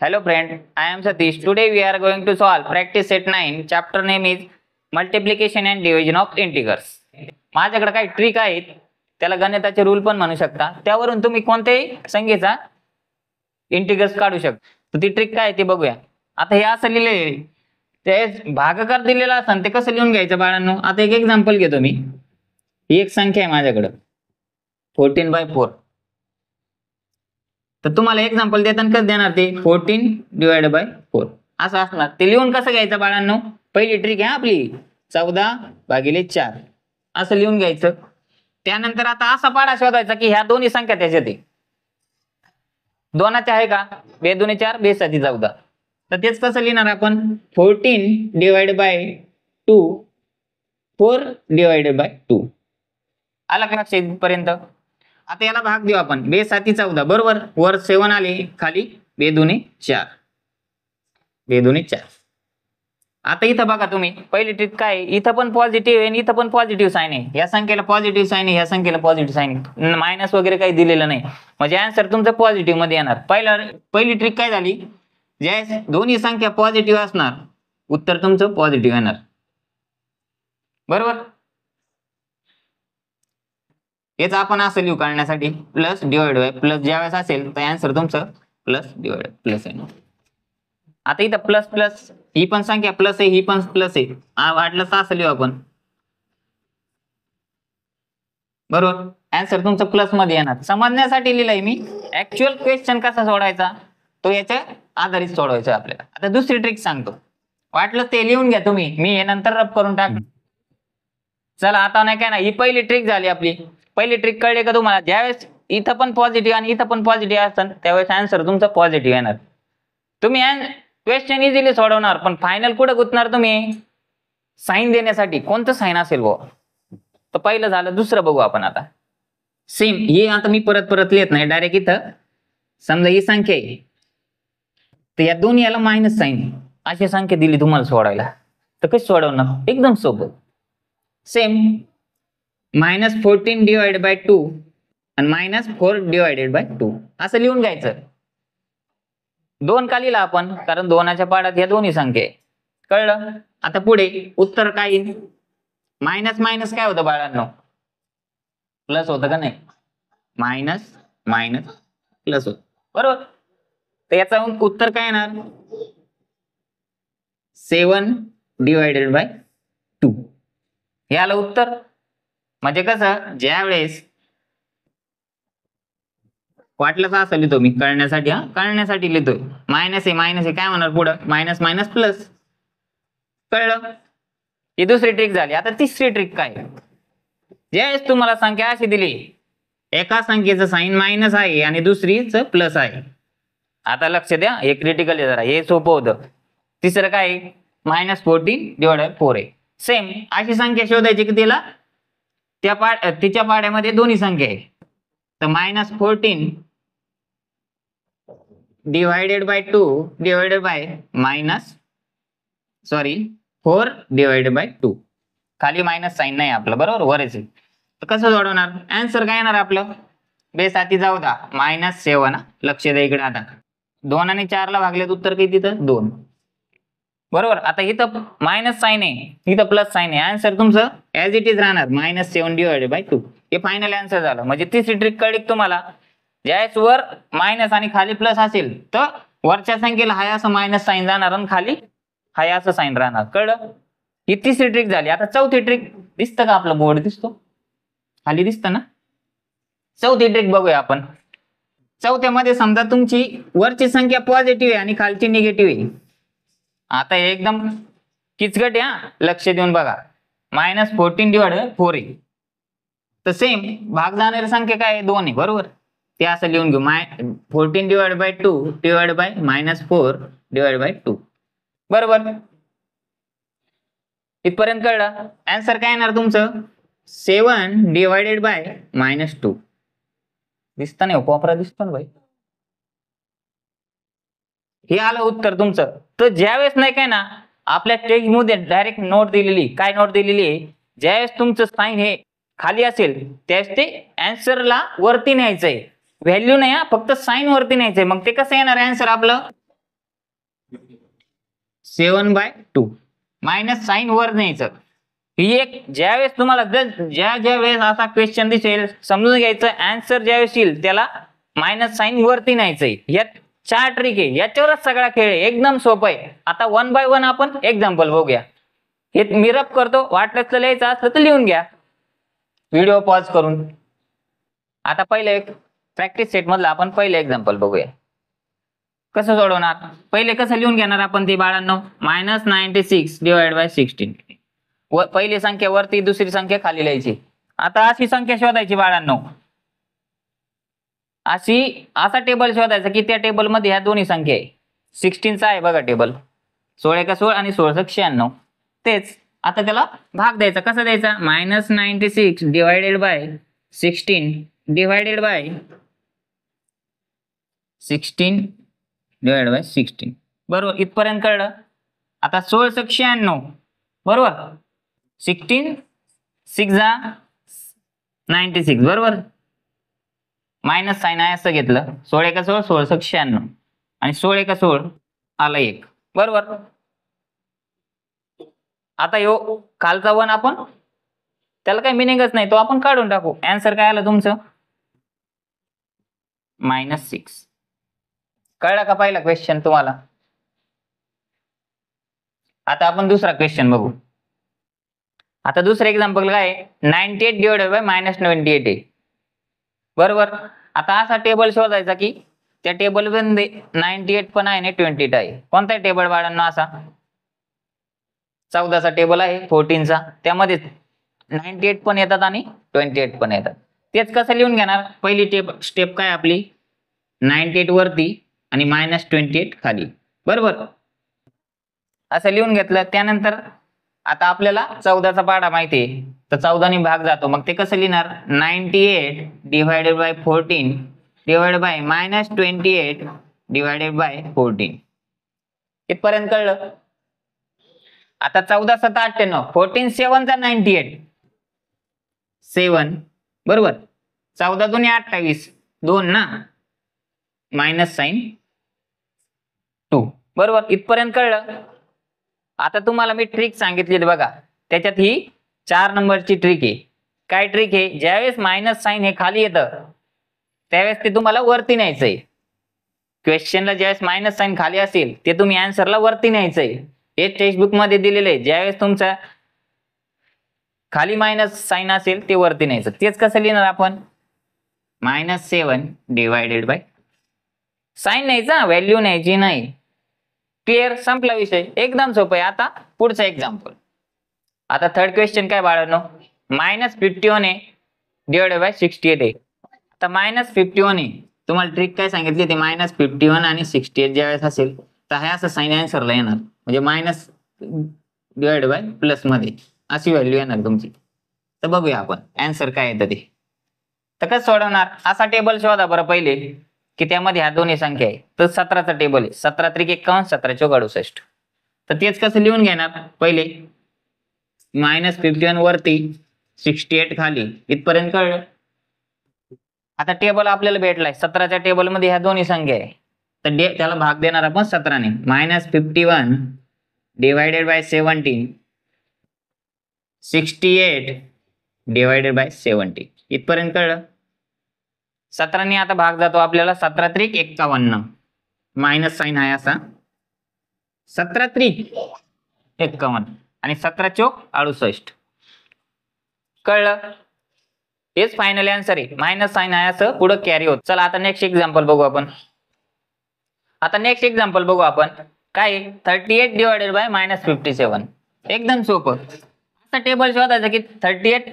Hello friend, I am Satish. Today we are going to solve practice set 9. Chapter name is multiplication and division of integers. माझ्याकडे काही trick आहेत, त्याला गणिताचे rule पण म्हणू शकता. त्यावरून तुम्ही कोणत्याही संख्येचा इंटिग्रल्स काढू शकता. तर ती ट्रिक काय आहे ते बघूया. आता हे असं लिहिलेले ते भागाकार दिलेला असेल ते कसं लिहून घ्यायचं बाळांनो. आता एक एक्झाम्पल घेतो मी. ही एक संख्या आहे माझ्याकडे 14/4. तर तुम्हाला एक्झाम्पल देताना कसं देणार ते 14/4 असं असणार. ते लिहून कसं घ्यायचं बाळांनो. पहिली ट्रिक आहे आपली 14/4 असं लिहून घ्यायचं. त्यानंतर आता असा पाडा शोधायचा की ह्या दोन्ही संख्या त्याच्यात आहे. दोनाच्या आहे का, 2 2 4 2 7 14. तर तेच कसं लिहिणार आपण 14/2 4/2. आला का लक्षात इथपर्यंत. आता याला भाग देऊ आपण 2 7 14 बरोबर. वर 7 आले, खाली 2 2 4 2 2 4. आता इथं बघा तुम्ही पहिली ट्रिक काय आहे, इथं पण पॉझिटिव्ह आहे आणि इथं पण पॉझिटिव्ह साइन आहे. या संख्येला पॉझिटिव्ह साइन आहे, या संख्येला पॉझिटिव्ह साइन आहे. मायनस वगैरे काही दिलेलं नाही, म्हणजे आन्सर तुमचं पॉझिटिव्ह मध्ये येणार. पहिली ट्रिक काय झाली, ज्या दोन्ही संख्या पॉझिटिव्ह असणार उत्तर तुमचं पॉझिटिव्ह येणार बरोबर. याचं आपण असं लिहू काढण्यासाठी प्लस डिवाइड बाय प्लस ज्यावेळेस असेल तर आन्सर तुमचं प्लस डिवाइड प्लस आहे. आता इथं प्लस प्लस ही पण संख्या प्लस आहे, ही पण प्लस आहे. वाटलं तर असं लिहू आपण बरोबर. आन्सर तुमचं प्लस मध्ये येणार. समजण्यासाठी लिहिलंय मी. ऍक्च्युअल क्वेश्चन कसा सोडवायचा तो याच्या आधारित सोडवायचा आपल्याला. आता दुसरी ट्रिक सांगतो, वाटलं ते लिहून घ्या तुम्ही, मी हे नंतर रब करून टाक. चला आता नाही काय ना, ही पहिली ट्रिक झाली आपली. पहिली ट्रिक कळली का तुम्हाला. ज्यावेळेस इथं पण पॉझिटिव्ह आणि इथं पण पॉझिटिव्ह असतं त्यावेळेस आन्सर तुमचं पॉझिटिव्ह येणार. तुम्ही क्वेश्चन इझिली सोडवणार, पण फायनल कुठं गुंतणार तुम्ही साइन देण्यासाठी. कोणतं साइन असेल वो. तर पहिलं झालं. दुसरं बघू आपण आता. सेम हे आता मी परत परत लिहित नाही, डायरेक्ट इथं समजा ही संख्या आहे तर या दोन्ही याला मायनस साइन अशी संख्या दिली तुम्हाला सोडायला, तर कशी सोडवणार. एकदम सोपं. सेम -14/2 आणि -4/2 असं लिहून घ्यायचं. 2 का लिहिला आपण, कारण दोनाच्या पाड्यात या दोन्ही संख्या आहे. कळलं. आता पुढे उत्तर काय येईल. मायनस मायनस काय होतं बाळांनो, प्लस होतं का नाही. मायनस मायनस प्लस होत बरोबर. तर याचा उत्तर काय येणार 7/2. हे आलं उत्तर. म्हणजे कसं, ज्या वेळेस वाटलं असं लिहितो मी कळण्यासाठी लिहितोय. मायनस आहे काय म्हणणार पुढं, मायनस मायनस प्लस. कळलं. ही दुसरी ट्रिक झाली. आता तिसरी ट्रिक काय, ज्यावेळेस तुम्हाला संख्या अशी दिली, एका संख्येचं साइन मायनस आहे आणि दुसरीच प्लस आहे. आता लक्ष द्या, हे क्रिटिकल आहे जरा, हे सोपं होतं. तिसरं काय -14/4 आहे. सेम अशी संख्या शोधायची की तिला तिच्या पाड्यामध्ये दोन्ही संख्या आहे. तर -14/2 डिवायडेड बाय -4/2. खाली मायनस साइन नाही आपलं बरोबर, वरच आहे. तर कसं सोडवणार. आन्सर काय येणार आपलं 2 7 14 -7. लक्ष द्या इकडे. आता 2 आणि 4 ला भागल्यात उत्तर किती तिथं 2 बरोबर. आता इथं मायनस साइन आहे, इथं प्लस साइन आहे. आन्सर तुमचं ऍज इट इज राहणार -7/2. हे फायनल आन्सर झालं. म्हणजे तिसरी ट्रिक कळली तुम्हाला. ज्यावेळेस वर मायनस आणि खाली प्लस असेल तर वरच्या संख्येला हाय असं मायनस साइन जाणार आणि खाली हाय असं साइन राहणार. कळलं. ही तिसरी ट्रिक झाली. आता चौथी ट्रिक दिसतं का, आपलं बोर्ड दिसतो खाली दिसतं ना. चौथी ट्रिक बघूया आपण. चौथ्यामध्ये समजा तुमची वरची संख्या पॉझिटिव्ह आहे आणि खालची निगेटिव्ह आहे. आता हे एकदम किचकट आहे, लक्ष देऊन बघा. -14/4 आहे. तर सेम भाग जाणारी संख्या काय आहे 2 आहे बरोबर. ते असं लिहून घेऊ 14/2 डिवाइड बाय -4/2 बरोबर. इथपर्यंत कळलं. आन्सर काय येणार तुमचं 7/2. दिसतं नाही, कोपरा दिसतो ना भाई. हे आलं उत्तर तुमचं. तर ज्यावेळेस नाही काय ना, आपल्या टेक्स्ट मध्ये डायरेक्ट नोट दिलेली, काय नोट दिलेली आहे, ज्यावेळेस तुमचं साइन हे खाली असेल त्यावेळेस ते आन्सरला वरती न्यायचंय. व्हॅल्यू नाही, फक्त साइन वरती न्यायचंय. मग ते कसं येणार आन्सर आपलं 7/2 मायनस साईन वर न्यायचं. ही एक ज्यावेळेस तुम्हाला ज्या वेळेस असा क्वेश्चन दिसेल समजून घ्यायचं, आन्सर ज्यावेळेस येईल त्याला मायनस साईन वरती न्यायचंय. यात 4 ट्रिक आहे, याच्यावरच सगळा खेळ आहे. एकदम सोपं आहे. आता 1 बाय 1 आपण एक्झाम्पल बघूया. हे मी रफ करतो, वाटलं तर लिहायचं असलं तर लिहून घ्या व्हिडिओ पॉज करून. आता पहिले एक प्रॅक्टिस सेट मधलं आपण पहिलं एक्झाम्पल बघूया. कसं सोडवणार, पहिले कसं लिहून घेणार आपण ते बाळांनो, -96 डिवाइड बाय 16. पहिली संख्या वरती, दुसरी संख्या खाली लिहायची. आता अशी संख्या शोधायची बाळांनो, असा टेबल शोधायचा की त्या टेबल मध्ये ह्या दोन्ही संख्या आहे. 16चा आहे बघा टेबल, 16 एका 16 आणि 16 96. तेच आता त्याला भाग द्यायचा. कसा द्यायचा, -96 divided by 16 divided by 16 divided by 16. बरोबर, इथपर्यंत कळलं. आता 16 96 बरोबर, 16 6 96 बरोबर. मायनस साइन आहे असं घेतलं, 16 एका 16 16 96 आणि 16 एका 16 आला 1 बरोबर. आता यो खालचा 1 आपण त्याला काही मिनिंगच नाही, तो आपण काढून टाकू. आन्सर काय आलं तुमचं, -6. कळला का पहिला क्वेश्चन तुम्हाला. आता आपण दुसरा क्वेश्चन बघू. आता दुसरं एक्झाम्पल काय आहे, 98 डिवाइडेड बाय -28 आहे बरोबर. आता असा टेबल शोधायचा की त्या टेबल मध्ये 98 पण आहे आणि 28 आहे. कोणता टेबल बाळांनो, असा 14चा टेबल आहे 14चा, त्यामध्ये 98 पण येतात आणि 28 पण येतात. तेच कसं लिहून घेणार, पहिली स्टेप काय आपली, 98 वरती आणि -28 खाली बरोबर. असं लिहून घेतलं. त्यानंतर आता आपल्याला 14चा पाढा माहिती आहे, तर 14 ने भाग जातो. मग ते कसं लिहिणार, 98 divided by 14 divided by -28 divided by 14. इथपर्यंत कळलं. आता 14 7 98, 14 7 चा 98 7 बरोबर. 14 दुनी 28 2 ना, मायनस साइन 2 बरोबर. इथपर्यंत कळलं. आता तुम्हाला मी ट्रिक सांगितली बघा, त्याच्यात ही 4 नंबरची ट्रिक आहे. काय ट्रिक आहे, ज्यावेळेस मायनस साइन हे खाली येतं त्यावेळेस ते तुम्हाला वरती न्यायचंय. क्वेश्चनला ज्यावेळेस मायनस साइन खाली असेल ते तुम्ही आन्सरला वरती न्यायचंय. हे टेक्स्टबुक मध्ये दिलेलं आहे. ज्यावेळेस तुमचा खाली मायनस साइन असेल ते वरती न्यायचं. तेच कसं लिहिणार आपण, -7 डिवायडेड बाय, साइन न्यायचा, व्हॅल्यू न्यायची नाही. क्लिअर, संपला विषय, एकदम सोपं आहे. आता पुढचा एक्झाम्पल. आता थर्ड क्वेश्चन काय बाळांनो, -51 आहे डिवायडेड बाय 68 आहे. आता -51 आहे, तुम्हाला ट्रिक काय सांगितली ते, -51 आणि 68 ज्यावेळेस असेल तर हे असं साइन आन्सरला येणार, म्हणजे मायनस डिवाइड बाय प्लस मध्ये अशी व्हॅल्यू येणार तुमची. तर बघूया आपण आन्सर काय येतं ते. तर कसं सोडवणार, असा टेबल शोधा बरं पहिले की त्यामध्ये ह्या दोन्ही संख्या आहे. तर 17चा टेबल आहे, 17 त्रिक 51 17 चौक 68. तर तेच कसं लिहून घेणार, पहिले -51 वरती 68 खाली, इथपर्यंत कळलं. आता टेबल आपल्याला भेटलाय, 17च्या टेबल मध्ये ह्या दोन्ही संख्या आहे, तर त्याला भाग देणार आपण 17 ने. -51 डिवायडेड बाय 17 68 डिवायडेड बाय 70. इथपर्यंत कळलं. 17 ने आता भाग जातो आपल्याला, 17 त्रिक 51, मायनस साइन आहे असा, 17 त्रिक 51 आणि 17 चौक 68. कळलं. हेच फायनल आन्सर आहे, मायनस साइन आहे असं पुढे कॅरी होत. चला आता नेक्स्ट एक्झाम्पल बघू आपण. आता नेक्स्ट एक्झाम्पल बघू आपण काय, 38 डिवायडेड बाय -57. एकदम सोपं. असा टेबल शोधायचा की 38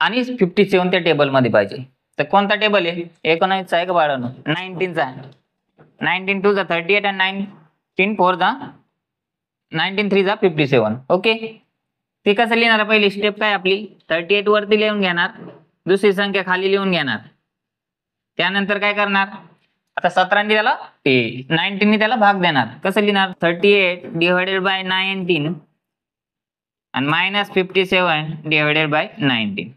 आणि 57 त्या टेबल मध्ये पाहिजे. तर कोणता टेबल आहे, 19चा आहे का बाळांनो, 19चा आहे. 19 2 जा 38 आणि 19 4 जा 19 3 जा 57. ओके, ते कसं लिहिणार, पहिली स्टेप काय आपली, 38 वरती लिहून घेणार, दुसरी संख्या खाली लिहून घेणार. त्यानंतर काय करणार, आता 17 ने त्याला 19 ने त्याला भाग देणार. कसं लिहिणार, 38 डिवायडेड बाय 19 आणि -57 डिवायडेड बाय 19.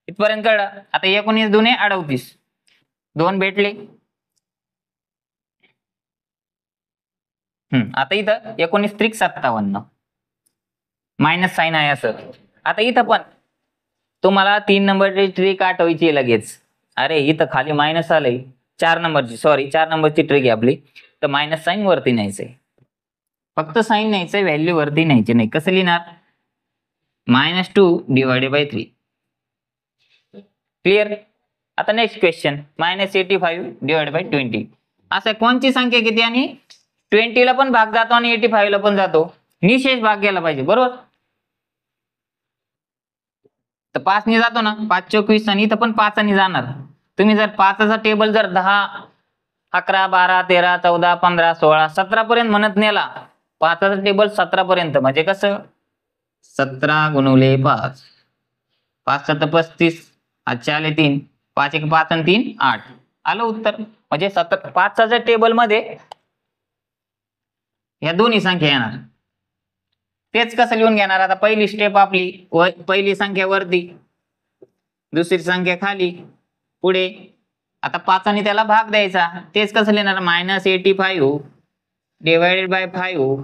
इथपर्यंत कळलं. आता 19 दुने 38, 2 भेटले, आता इथं 19 त्रिक 57 मायनस साईन आहे असं. आता इथं पण तुम्हाला 3 नंबरची ट्रिक आठवायची लगेच. अरे इथं खाली मायनस आलंय 4 नंबरची ट्रिक आहे आपली. तर मायनस साईन वरती न्यायचंय, फक्त साईन न्यायचंय, व्हॅल्यू वरती न्यायची नाही. कसं लिहिणार? -2/3. क्लिअर? आता नेक्स्ट क्वेश्चन, -85/20. असं कोणची संख्या किती आणि 20 ला पण भाग जातो आणि 85 ला पण जातो, निशेष भाग गेला पाहिजे, बरोबर? तर 5 ने जातो ना, 5 चौक 20 आणि इथं पण 5 आणि जाणार. तुम्ही जर 5चा टेबल जर 10, 11, 12, 13, 14, 15, 16, 17 पर्यंत म्हणत नेला, 5चा टेबल 17 पर्यंत, म्हणजे कसं 17 गुणिले 5, 5 7 35, 5 आले 3, 5 1 5 आणि 3 8, आलं उत्तर. म्हणजे 5च्या टेबल मध्ये या दोन्ही संख्या येणार. तेच कसं लिहून घेणार? आता पहिली स्टेप आपली, पहिली संख्या वरती, दुसरी संख्या खाली, पुढे. आता 5 आणि त्याला भाग द्यायचा. तेच कसं लिहिणार? -85 डिवायडेड बाय 5,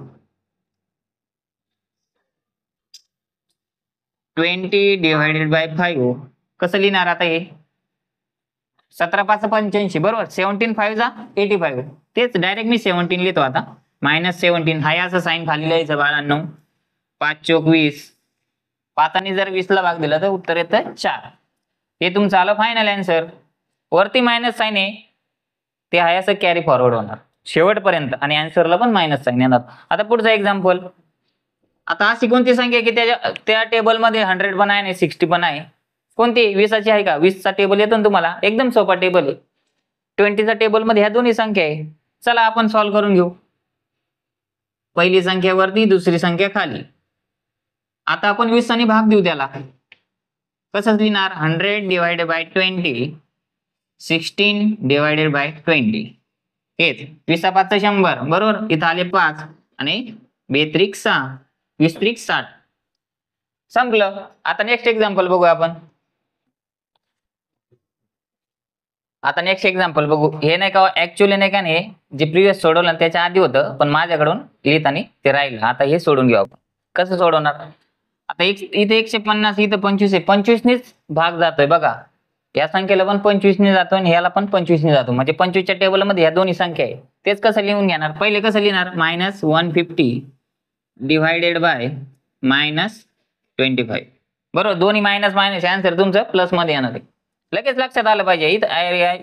20 डिवायडेड बाय 5. कसं लिहिणार आता हे? 17 5 85, बरोबर. 17 5 जा 85. तेच डायरेक्ट मी 17 लिहितो आता. -17 हाय असं साईन खाली लिहायचं बाळांनो. 5 चौक 20, 5 आणि जर 20 ला भाग दिला तर उत्तर येतं 4. हे तुमचं आलं फायनल आन्सर. वरती मायनस साईन आहे ते आहे असं कॅरी फॉरवर्ड होणार शेवटपर्यंत, आणि आन्सरला पण मायनस साईन येणार. आता पुढचं एक्झाम्पल. आता अशी कोणती संख्या की त्या टेबलमध्ये 100 पण आहे आणि 60 पण आहे? कोणती? 20ची आहे का? 20चा टेबल येतो ना तुम्हाला, एकदम सोपा टेबल आहे. 20चा टेबल मध्ये ह्या दोन्ही संख्या आहे. चला आपण सॉल्व्ह करून घेऊ. पहिली संख्या वरती, दुसरी संख्या खाली. आता आपण 20 आणि भाग देऊ त्याला. कसं लिहिणार? 100 डिवायडेड बाय 20, 16 डिवायडेड बाय 20. हेच 20 5 100, बरोबर. इथं आले 5 आणि 2 त्रिक 6, 20 त्रिक 60. संपलं. आता नेक्स्ट एक्झाम्पल बघू आपण. आता नेक्स्ट एक्झाम्पल बघू. हे नाही का ऍक्च्युअली नाही का, नाही जे प्रिव्हियस सोडवलं त्याच्या आधी होतं, पण माझ्याकडून लिहिताना ते राहिलं. आता हे सोडून घेऊ आपण. कसं सोडवणार? आता इथे 150, इथं 25 आहे. 25 नेच भाग जातोय बघा. या संख्येला पण 25 ने जातो आणि ह्याला पण 25 ने जातो, म्हणजे 25च्या टेबलमध्ये ह्या दोन्ही संख्या आहे. तेच कसं लिहून घेणार? पहिले कसं लिहिणार? -150 डिवायडेड बाय -25, बरोबर. दोन्ही मायनस मायनस, आन्सर तुमचं प्लस मध्ये येणार आहे. लगेच लक्षात आलं पाहिजे.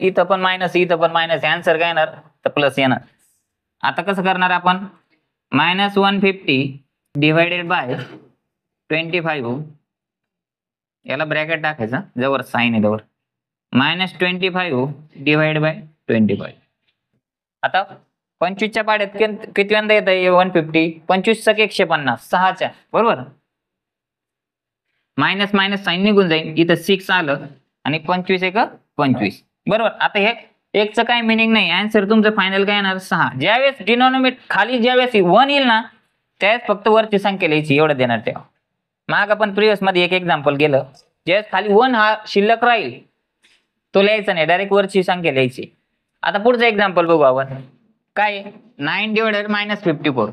इथं पण मायनस, इथं पण मायनस, आन्सर काय येणार? तर प्लस येणार. आता कसं करणार आपण? -150 डिवायडेड बाय 25, याला ब्रॅकेट टाकायचा जवळ साइन आहे जवळ, -25 डिवाइड बाय 25. आता 25च्या पाड्यात किती वेंदा येत आहे? 150. 25 × 150, 6च्या, बरोबर. मायनस मायनस साईन निघून जाईल. इथं 6 आलं आणि 25 1 25, बरोबर. आता हे एकचं काय मिनिंग नाही. आन्सर तुमचं फायनल काय येणार? 6. ज्यावेळेस डिनॉमिनेटर खाली ज्यावेळेस 1 येईल ना, त्यावेळेस फक्त वरची संख्या लिहायची, एवढं देणार तेव्हा. माग आपण प्रिव्हियस मध्ये एक एक्झाम्पल केलं. ज्यावेळेस खाली 1 हा शिल्लक राहील तो लिहायचा नाही, डायरेक्ट वरची संख्या लिहायची. आता पुढचं एक्झाम्पल बघू आपण. काय? 9 डिवायडेड -54.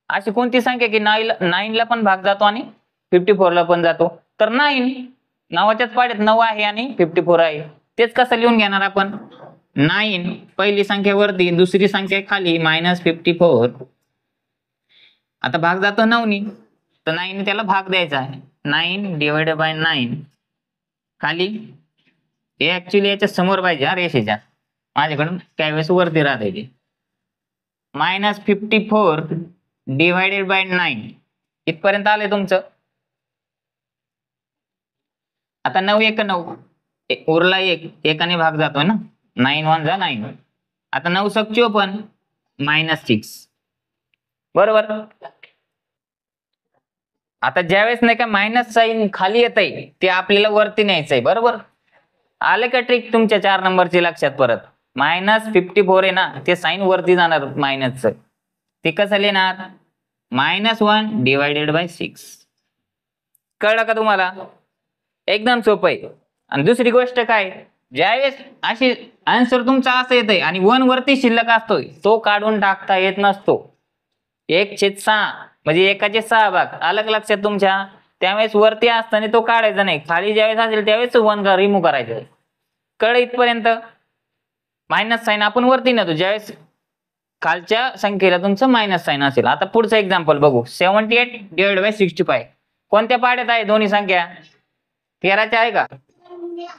अशी कोणती संख्या की 9 ला पण भाग जातो आणि 54 ला पण जातो? तर 9 नावाच्याच पाड्यात 9 आहे आणि 54 आहे. तेच कसं लिहून घेणार आपण? 9 पहिली संख्या वरती, दुसरी संख्या खाली, -54. आता भाग जातो 9 नी, तर 9 ने त्याला भाग द्यायचा आहे. 9 डिवायडेड बाय 9 खाली, हे ऍक्च्युली याच्या समोर पाहिजे हा, रेषेच्या. माझ्याकडून त्यावेळेस वरती राहते ते. -54 डिवायडेड बाय 9 इथपर्यंत आले तुमचं. आता 9 1 9, उरला 1, एकाने भाग जातोय ना, 9 1 जा 9. आता 9 × 54 -6, बरोबर. आता ज्यावेळेस नाही का मायनस साईन खाली येत आहे ते आपल्याला वरती न्यायचंय, बरोबर. आले का ट्रिक तुमच्या 4 नंबरची लक्षात? परत -54 आहे ना, ते साईन वरती जाणार मायनसचं. ते कसं लिहिणार? -1 डिवायडेड बाय 6. कळलं का तुम्हाला? एकदम सोपं आहे. आणि दुसरी गोष्ट काय, ज्यावेळेस अशी आन्सर तुमचा असं येतंय आणि 1 वरती शिल्लक असतोय, तो काढून टाकता येत नसतो. 1/6 म्हणजे एकाचे 6 भाग. अलग लक्षात तुमच्या. त्यावेळेस वरती असताना तो काढायचा नाही, खाली ज्यावेळेस असेल त्यावेळेस 1 रिमूव्ह करायचं. कळलं इथपर्यंत? मायनस साईन आपण वरती नेतो ज्यावेळेस खालच्या संख्येला तुमचं मायनस साईन असेल. आता पुढचं एक्झाम्पल बघू. 78 डिवाइड बाय 65 कोणत्या पाड्यात आहे दोन्ही संख्या? 13च्या आहे का?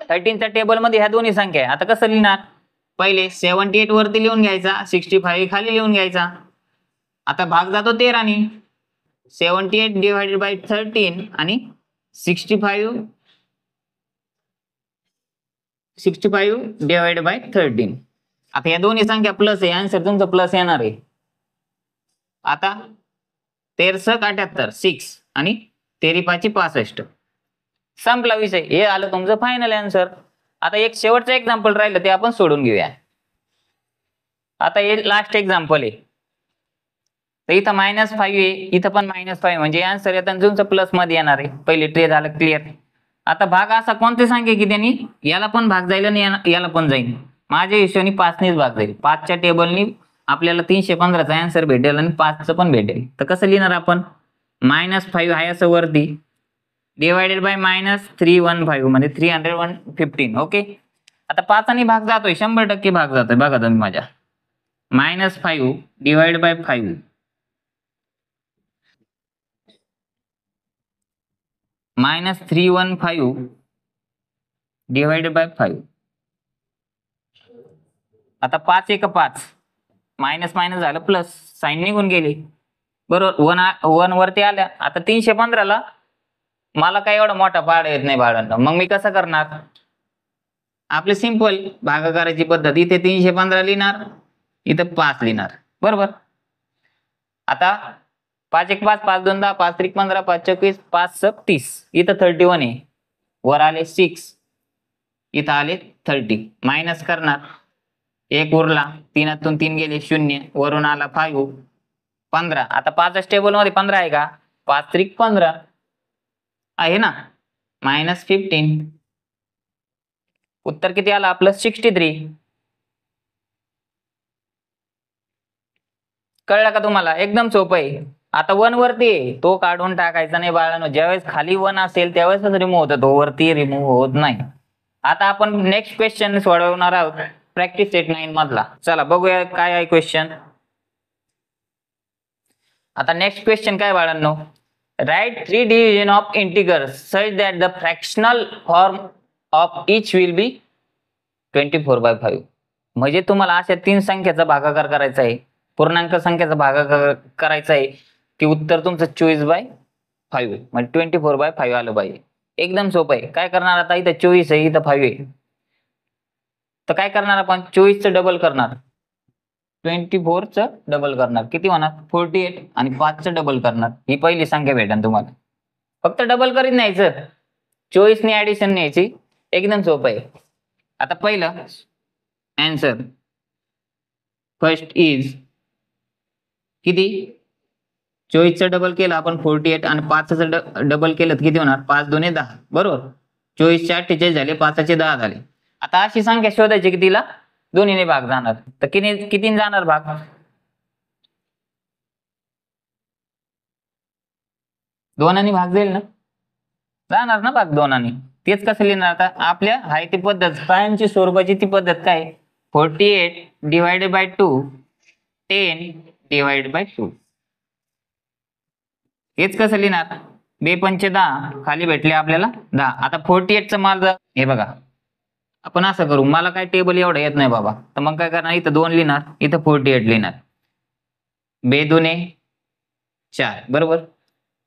13च्या टेबल मध्ये ह्या दोन्ही संख्या आहे. आता कसं लिहिणार? पहिले 78 वरती लिहून घ्यायचा, 65 खाली लिहून घ्यायचा. आता भाग जातो 13 ने. 78 डिवाइडेड बाय 13 आणि 65 डिवाइडेड बाय 13. आता या दोन्ही संख्या प्लस आहे, आन्सर तुमचा प्लस येणार आहे. आता 13×78 6 आणि 13×5 65. संपला विषय. हे आलं तुमचं फायनल आन्सर. आता एक शेवटचं एक्झाम्पल राहिलं ते आपण सोडून घेऊया. आता हे लास्ट एक्झाम्पल आहे. तर इथं -5 आहे, इथं पण -5 म्हणजे आन्सर येताना तुमचं प्लस मध्ये येणार आहे. पहिले ट्रे झालं क्लिअर. आता भाग असा कोणती संख्या की त्यांनी याला पण भाग जाईल आणि याला पण जाईल. माझ्या हिशोबाने 5 नेच भाग जाईल. 5च्या टेबलनी आपल्याला 315चा आन्सर भेटेल आणि 5चं पण भेटेल. तर कसं लिहिणार आपण? -5 आहे असं वरती डिवायडेड बाय -315 म्हणजे 315. ओके. आता 5 भाग जातोय, 100% भाग जातोय. बघा तुम्ही माझ्या. -5 डिवाइड बाय 5 -315 डिवाइडेड बाय 5. आता 5 1 5 मायनस मायनस झालं प्लस, साईन निघून गेली. बरोबर. 1 वरती आल्या. आता 315ला मला काही एवढा मोठा पाडा येत नाही बाळांना. मग मी कसं करणार? आपले सिंपल भागाकाराची पद्धत. इथे 315 लिहिणार, इथं 5 लिहिणार. बरोबर. आता 5 1 5 5 2 10 5 3 15 5 4 20 5 6 30. इथं 31 आहे. वर आले 6, इथं आले 30. मायनस करणार, 1 उरला, 3तून 3 गेले 0, वरून आला 5 15. आता 5च्या टेबल मध्ये 15 आहे का? 5 3 15 आहे ना. -15. उत्तर किती आला आपलं? 63. कळलं का तुम्हाला? एकदम सोपं आहे. आता 1 वरती आहे, तो काढून टाकायचा नाही बाळांनो. ज्यावेळेस खाली 1 असेल त्यावेळेसच रिमूव्ह होतं, तो वरती रिमूव्ह होत नाही. आता आपण नेक्स्ट क्वेश्चन सोडवणार आहोत, प्रॅक्टिस सेट 9 मधला. चला बघूया काय आहे क्वेश्चन. आता नेक्स्ट क्वेश्चन काय बाळांनो? Write 3 division of integers such that the fractional form of each will be 24/5. म्हणजे तुम्हाला अशा 3 संख्येचा भागाकार करायचा आहे, पूर्णांक संख्येचा भागाकार करायचा आहे की उत्तर तुमचं 24/5 म्हणजे 24/5 आलं पाहिजे. एकदम सोपं आहे. काय करणार? आता इथं 24 आहे, इथं 5 आहे. तर काय करणार आपण? 24चं डबल करणार, 24चं डबल करणार. किती होणार? 48. आणि 5चं डबल करणार. ही पहिली संख्या भेटेल तुम्हाला. फक्त डबल करीत न्यायचं, 24 ने ऍडिशन न्यायची. एकदम सोपं आहे. आता पहिलं आन्सर फर्स्ट इज किती? 24चं डबल केलं आपण 48 आणि 5चं डबल केलं किती होणार? 5 2 10. बरोबर. 24चे 48 झाले, 5चे 10 झाले. आता अशी संख्या शोधायची की तिला दोन्हीने भाग जाणार. तर किती जाणार भाग? दोनांनी भाग जाईल ना, जाणार ना भाग दोनांनी. तेच कसं लिहिणार? आता आपल्या हाय ती पद्धत, कायमची स्वरूपाची ती पद्धत काय? 48 डिवाइडेड बाय 2 10 डिवाइडेड बाय 2. हेच कसं लिहिणार? 2 पंचे 10, खाली भेटले आपल्याला 10. आता 48चं माल हे बघा, आपण असं करू, मला काय टेबल एवढं येत नाही बाबा, तर मग काय करणार? इथं 2 लिहिणार, इथं 48 लिहिणार. 2 2 4. बरोबर.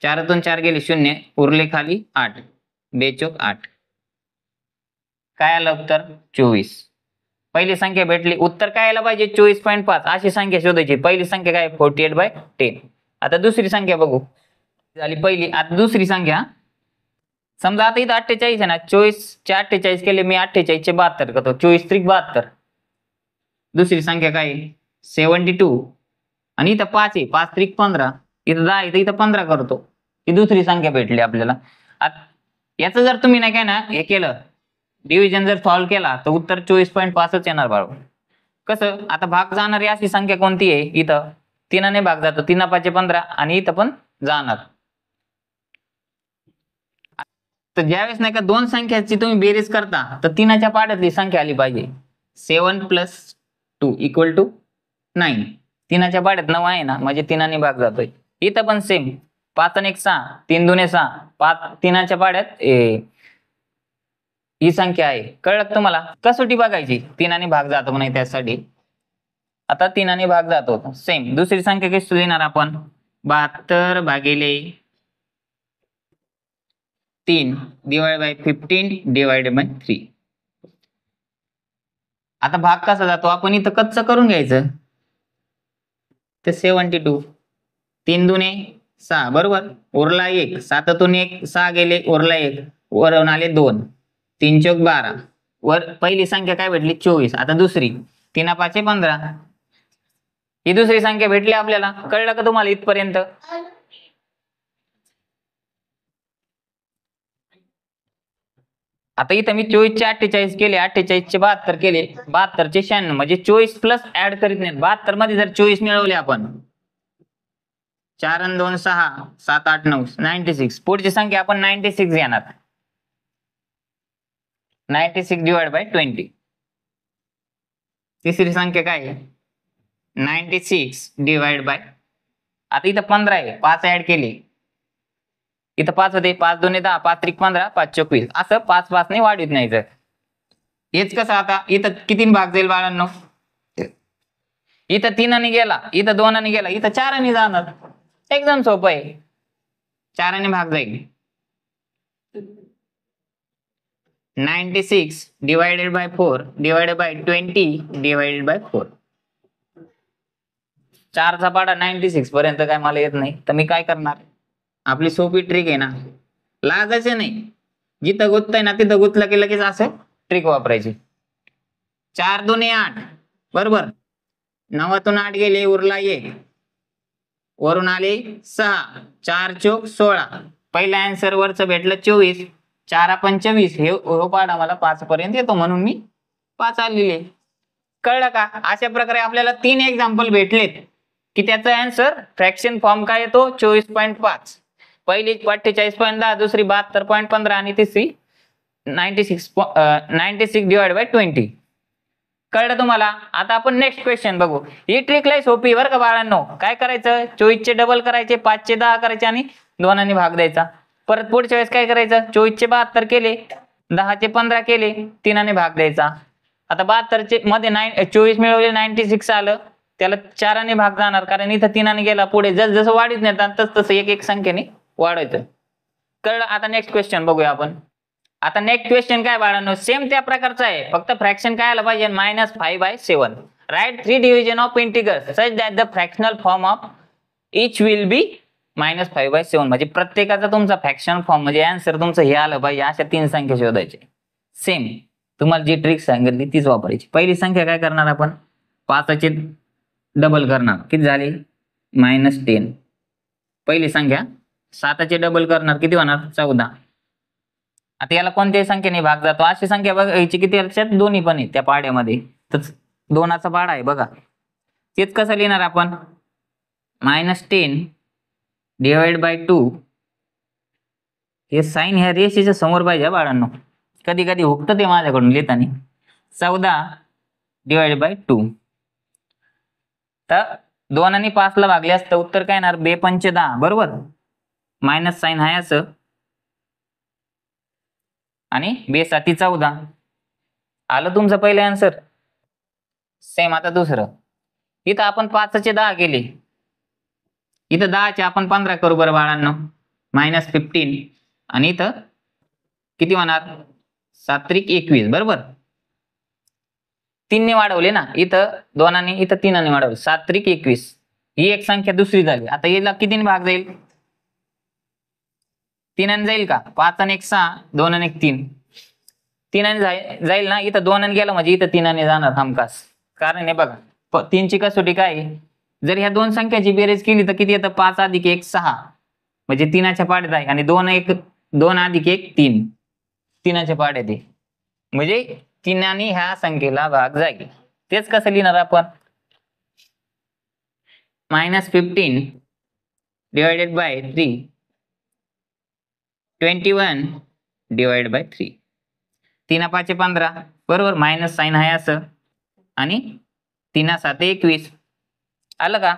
4तून 4 गेले 0, उरले खाली 8. 2 4 8. काय आलं उत्तर? 24. पहिली संख्या भेटली. उत्तर काय आलं पाहिजे? 24.5. अशी संख्या शोधायची. पहिली संख्या काय? 48/10. आता दुसरी संख्या बघू. झाली पहिली. आता दुसरी संख्या समजा आता इथं 48 आहे ना, 24चे 48 केले मी, 48चे 72 करतो. 24 त्रिक 72. दुसरी संख्या काय? 72. आणि इथं 5 आहे, 5 त्रिक 15. इथं 10 आहे, इथं 15 करतो. ही दुसरी संख्या भेटली आपल्याला. याचं जर तुम्ही नाही काय ना हे केलं, डिव्हिजन जर सॉल्व्ह केला तर उत्तर 24.5च येणार बाळू. कसं? आता भाग जाणारी अशी संख्या कोणती आहे? इथं तीनाने भाग जातो, 3 5 15 आणि इथं पण जाणार. तर ज्यावेळेस नाही का दोन संख्याची तुम्ही बेरीज करता तर तीनाच्या पाड्यातली संख्या आली पाहिजे. 7 + 2 = 9. तीनाच्या पाड्यात 9 आहे ना, म्हणजे तीनाने भाग जातोय. इथं पण सेम 5 आणि 1 6, 3 2 6, 5 तीनाच्या पाड्यात ही संख्या आहे. कळलं तुम्हाला? कसोटी बघायची तीनाने भाग जातो का नाही त्यासाठी. आता तीनाने भाग जातो. सेम दुसरी संख्या कशी लिहिणार आपण? 72 भागिले 3 / 15 / 3. आता भाग कसा जातो आपण इथं कच्चं करून घ्यायचं. तर 72 3 2 6 बरोबर, उरला 1, 7तून 1 6 गेले, उरला 1, वरून आले 2, 3 चौक 12, वर पहिली संख्या काय भेटली 24. आता दुसरी 3 5 15, ही दुसरी संख्या भेटली आपल्याला. कळलं का तुम्हाला इथपर्यंत? आता इथं मी 24 चे 48 केले, 48 चे 72 केले, 72 चे 96, म्हणजे 24 प्लस ऍड करीत नाही. 72 मध्ये जर 24 मिळवले आपण, 4 आणि 2 6, 7 8 9 96. पुढची संख्या आपण 96 घेणार. 96 / 20. तिसरी संख्या काय आहे? 96 / आता इथं 15 आहे, 5 ऍड केले, इथं 5 होते, 5 2 10, 5 3 15, 5 चौक 20. असं 5 5 ने वाढवित नाही. जर हेच कसं, आता इथं किती भाग जाईल बाळांनो? इथं 3 गेला, इथं 2 गेला, इथं 4 जाणार. एकदम सोपं आहे. 4 भाग जाईल. 96 / 4 / 20 / 4. 4चा पाडा 96 पर्यंत काय मला येत नाही, तर मी काय करणार? आपली सोपी ट्रिक आहे ना, लाजायचं नाही. जिथं गुंतय ना तिथं गुंतलं की लगेच असं ट्रिक वापरायची. 4 2 8 बरोबर, 9तून 8 गेले, उरला 1, वरून आले 6, 4 चौक 16. पहिला आन्सर वरचं भेटलं 24, 4 25. हे पाडा मला 5 पर्यंत येतो, म्हणून मी 5 आलेले. कळलं का? अशा प्रकारे आपल्याला 3 एक्झाम्पल भेटलेत की त्याचा आन्सर फ्रॅक्शन फॉर्म काय येतो? 24.5. पहिली 48.10, दुसरी 72.15 आणि तिसरी 96 / 20. कळलं तुम्हाला? आता आपण नेक्स्ट क्वेश्चन बघू. ही ट्रिक लय सोपी बरं का बाळांनो. काय करायचं? 24 चे डबल करायचे, 5 चे 10 करायचे आणि 2 भाग द्यायचा. परत पुढच्या वेळेस काय करायचं? 24 चे 72 केले, 10 चे 15 केले, 3 भाग द्यायचा. आता 72 चे मध्ये 24 मिळवले, 96 आलं, त्याला 4 भाग जाणार, कारण इथं 3 गेला. पुढे जसं वाढीत नेतात तसं एक एक संख्येने वाढवायचं. कळलं? आता नेक्स्ट क्वेश्चन बघूया आपण. आता नेक्स्ट क्वेश्चन काय बाळांनो? सेम त्या प्रकारचा आहे, फक्त फ्रॅक्शन काय आलं पाहिजे? -5/7. Write 3 division of integrals such that the fractional form of each will be -5/7. म्हणजे प्रत्येकाचा तुमचा फ्रॅक्शनल फॉर्म म्हणजे आन्सर तुमचं हे आलं पाहिजे. अशा 3 संख्या शोधायचे. सेम तुम्हाला जी ट्रिक सांगितली तीच वापरायची. पहिली संख्या काय करणार आपण? 5चे डबल करणार, किती झाले? -10. पहिली संख्या 7चे डबल करणार, किती होणार? 14. आता याला कोणत्याही संख्येने भाग जातो, अशी संख्या बघायची किती लक्षात? दोन्ही पण आहे त्या पाड्यामध्ये. तर 2चा पाडा आहे बघा. तेच कसं लिहिणार आपण? -10 / 2. हे साइन ह्या रेषेच्या समोर पाहिजे बाळांनो. कधी कधी हुकतं ते माझ्याकडून लिहिताना. 14 / 2. तर 2 आणि 5 ला भागले असतं, उत्तर काय येणार? 2 5 10 बरोबर. मायनस साइन आहे असं, आणि 2 7 14. आलं तुमचं पहिलं आन्सर. सेम आता दुसरं. इथं आपण 5चे 10 केले, इथं 10चे आपण 15 करू बरं बाळांनो. -15 आणि इथं किती होणार? 7 त्रिक 21 बरोबर. 3 ने वाढवले ना, इथं 2 आणि इथं 3 वाढवले, 7 त्रिक 21. ही एक संख्या दुसरी झाली. आता याला किती भाग जाईल? 3 जाईल का? 5 आणि 1 6, 2 आणि 1 3. 3 जाईल ना. इथं 2 गेला म्हणजे इथं 3 जाणार हमखास. कारण हे बघा 3 ची कसोटी काय आहे? जर ह्या 2 संख्याची बेरीज केली तर किती येतं? 5 + 1 6, म्हणजे 3च्या पाड्यात आहे. आणि 2 + 1 3, 3च्या पाड्यात आहे. म्हणजे 3 ह्या संख्येला भाग जाईल. तेच कसं लिहिणार आपण? -15 डिवायडेड बाय 3 21 डिवाइड बाय 3 3 5 15 बरोबर मायनस साइन आहे असं आणि 3 7 21 आलं का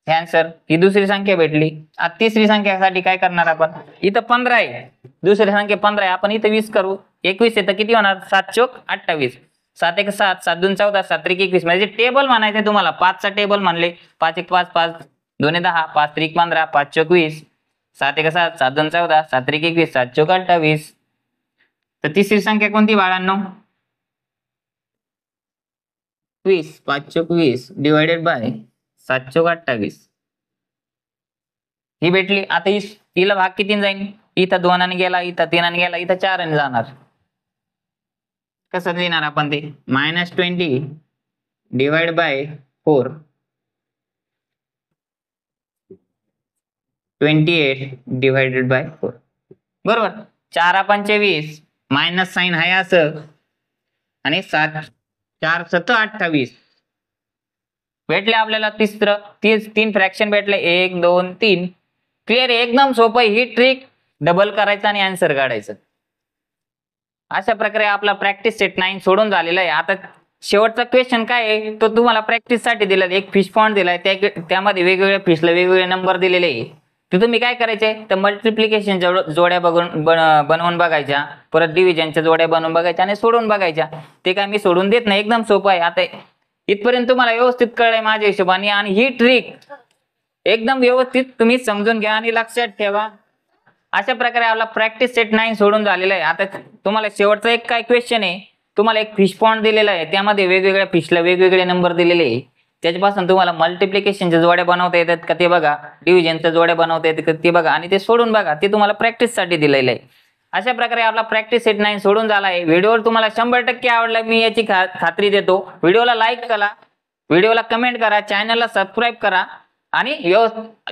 आन्सर ही दुसरी संख्या भेटली आता तिसरी संख्यासाठी काय करणार आपण इथं 15 आहे दुसरी संख्या 15 आहे आपण इथं 20 करू 21 आहे तर किती होणार 7 चौक 28 7 1 7 7 2 14 7 3 21 म्हणजे टेबल म्हणायचं तुम्हाला 5 चा टेबल म्हणले 5 1 5 5 2 10 5 3 15 5 चौक 20 7 1 7 7 2 14 7 3 21 7 चौक 28 तर तिसरी संख्या कोणती बाळांनो 20 5 चौक 20 डिवायडेड बाय 7 चौक 28 ही भेटली आता हिला भाग कितीने जाईल इथं 2 ने गेला इथं 3 ने गेला इथं 4 ने जाणार कसं लिहिणार आपण ते -20 डिवाइड बाय 4 28 डिवायडेड बाय 4 बरोबर 4 5 20 मायनस साइन आहे असं आणि 7 4 7 28 भेटले आपल्याला तिसरं 3 फ्रॅक्शन भेटले 1 2 3 क्लिअर एकदम सोपं ही ट्रिक डबल करायचं आणि आन्सर काढायचं अशा प्रकारे आपला प्रॅक्टिस सेट 9 सोडून झालेला आहे आता शेवटचा क्वेश्चन काय आहे तो तुम्हाला प्रॅक्टिस साठी दिला एक फिश पॉइंट दिलाय त्यामध्ये वेगवेगळ्या फिशला वेगवेगळे नंबर दिलेले आहे ते तुम्ही काय करायचे तर मल्टिप्लिकेशन जोड्या बनवून बघायच्या परत डिव्हिजनच्या जोड्या बनवून बघायच्या आणि सोडून बघायच्या ते काय मी सोडून देत नाही एकदम सोपं आहे आता इथपर्यंत तुम्हाला व्यवस्थित कळलंय माझ्या हिशोबाने आणि ही ट्रिक एकदम व्यवस्थित तुम्ही समजून घ्या आणि लक्षात ठेवा अशा प्रकारे आपला प्रॅक्टिस सेट 9 सोडून झालेला आहे आता तुम्हाला शेवटचा एक काय क्वेश्चन आहे तुम्हाला एक फिश पॉइंट दिलेला आहे त्यामध्ये वेगवेगळ्या फिशला वेगवेगळे नंबर दिलेले आहे त्याच्यापासून तुम्हाला मल्टिप्लिकेशनच्या जोड्या बनवता येतात का ते बघा डिव्हिजनच्या जोड्या बनवता येतात का ते बघा आणि ते सोडून बघा ते तुम्हाला प्रॅक्टिस साठी दिलेलं आहे अशा प्रकारे आपला प्रॅक्टिस सेट 9 सोडून झाला आहे व्हिडिओ तुम्हाला 100% आवडला मी याची खात्री देतो व्हिडिओला लाईक करा व्हिडिओला कमेंट करा चॅनलला सबस्क्राईब करा आणि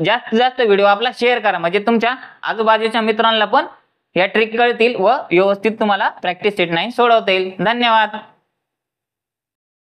जास्तीत जास्त व्हिडिओ आपला शेअर करा म्हणजे तुमच्या आजूबाजूच्या मित्रांना पण या ट्रिक कळतील व व्यवस्थित तुम्हाला प्रॅक्टिस सेट 9 सोडवता येईल धन्यवाद